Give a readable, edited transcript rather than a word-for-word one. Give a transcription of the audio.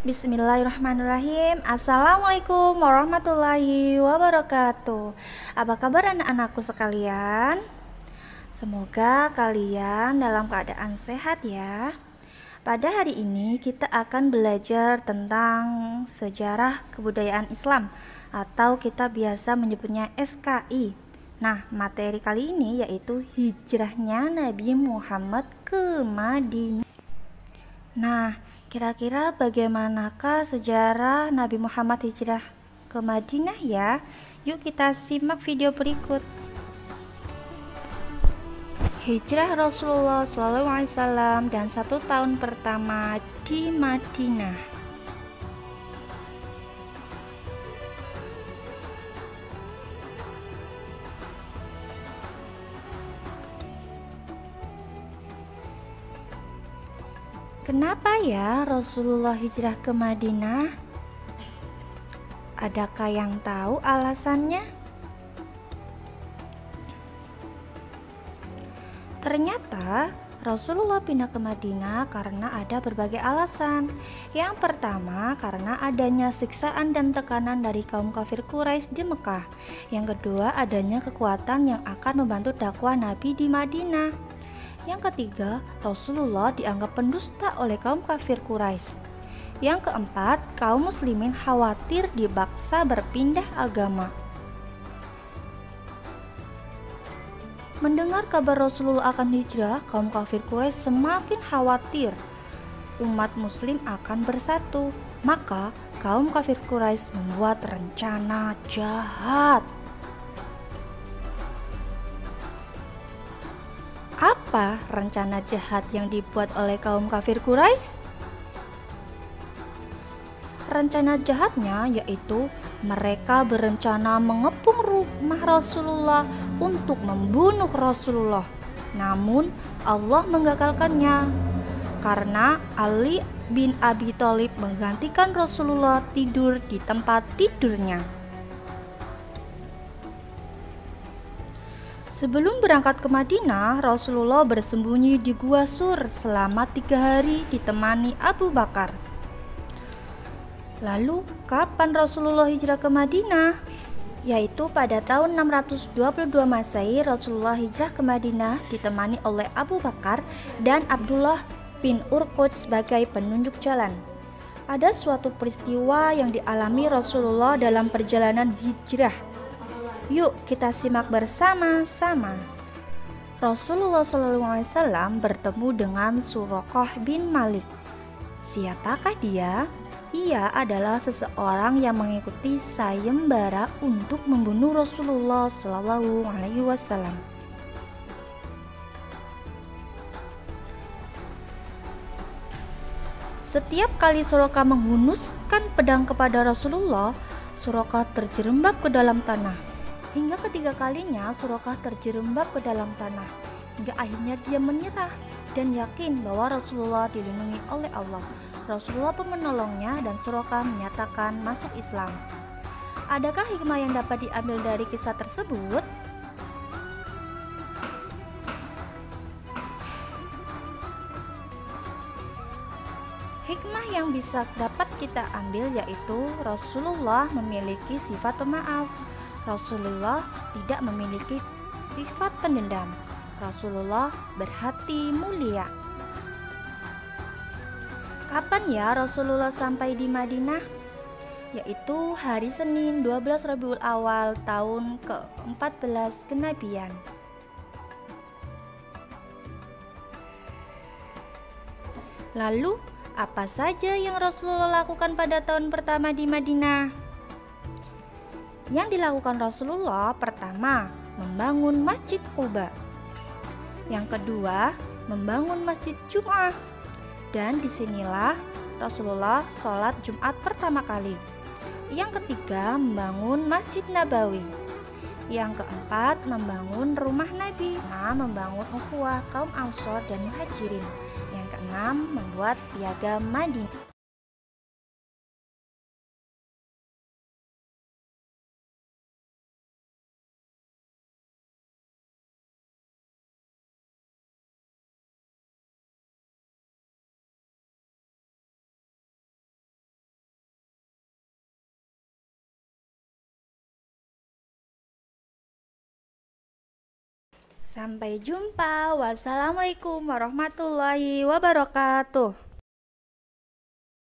Bismillahirrahmanirrahim. Assalamualaikum warahmatullahi wabarakatuh. Apa kabar anak-anakku sekalian? Semoga kalian dalam keadaan sehat ya. Pada hari ini kita akan belajar tentang sejarah kebudayaan Islam atau kita biasa menyebutnya SKI. Nah, materi kali ini yaitu hijrahnya Nabi Muhammad ke Madinah. Nah, kira-kira bagaimanakah sejarah Nabi Muhammad hijrah ke Madinah ya? Yuk kita simak video berikut. Hijrah Rasulullah SAW dan 1 tahun pertama di Madinah. Kenapa ya Rasulullah hijrah ke Madinah? Adakah yang tahu alasannya? Ternyata Rasulullah pindah ke Madinah karena ada berbagai alasan. Yang pertama, karena adanya siksaan dan tekanan dari kaum kafir Quraisy di Mekah. Yang kedua, adanya kekuatan yang akan membantu dakwah Nabi di Madinah. Yang ketiga, Rasulullah dianggap pendusta oleh kaum kafir Quraisy. Yang keempat, kaum muslimin khawatir dipaksa berpindah agama. Mendengar kabar Rasulullah akan hijrah, kaum kafir Quraisy semakin khawatir umat muslim akan bersatu. Maka kaum kafir Quraisy membuat rencana jahat. Apa rencana jahat yang dibuat oleh kaum kafir Quraisy? Rencana jahatnya yaitu mereka berencana mengepung rumah Rasulullah untuk membunuh Rasulullah. Namun Allah menggagalkannya karena Ali bin Abi Thalib menggantikan Rasulullah tidur di tempat tidurnya. Sebelum berangkat ke Madinah, Rasulullah bersembunyi di Gua Sur selama 3 hari ditemani Abu Bakar. Lalu, kapan Rasulullah hijrah ke Madinah? Yaitu pada tahun 622 Masehi, Rasulullah hijrah ke Madinah ditemani oleh Abu Bakar dan Abdullah bin Urqud sebagai penunjuk jalan. Ada suatu peristiwa yang dialami Rasulullah dalam perjalanan hijrah. Yuk kita simak bersama-sama. Rasulullah SAW bertemu dengan Suraqah bin Malik. Siapakah dia? Ia adalah seseorang yang mengikuti sayembara untuk membunuh Rasulullah SAW. Setiap kali Suraqah menghunuskan pedang kepada Rasulullah, Suraqah terjerembab ke dalam tanah. Hingga ketiga kalinya Suraqah terjerembab ke dalam tanah. Hingga akhirnya dia menyerah dan yakin bahwa Rasulullah dilindungi oleh Allah. Rasulullah pun menolongnya dan Suraqah menyatakan masuk Islam. Adakah hikmah yang dapat diambil dari kisah tersebut? Hikmah yang bisa dapat kita ambil yaitu Rasulullah memiliki sifat pemaaf. Rasulullah tidak memiliki sifat pendendam. Rasulullah berhati mulia. Kapan ya Rasulullah sampai di Madinah? Yaitu hari Senin 12 Rabiul Awal tahun ke-14 kenabian. Lalu, apa saja yang Rasulullah lakukan pada tahun pertama di Madinah? Yang dilakukan Rasulullah pertama, membangun Masjid Quba. Yang kedua, membangun Masjid Jum'ah. Dan disinilah Rasulullah sholat Jumat pertama kali. Yang ketiga, membangun Masjid Nabawi. Yang keempat, membangun rumah Nabi. Membangun ukhuwah kaum Ansor dan Muhajirin. Yang keenam, membuat piagam Madinah. Sampai jumpa. Wassalamualaikum warahmatullahi wabarakatuh.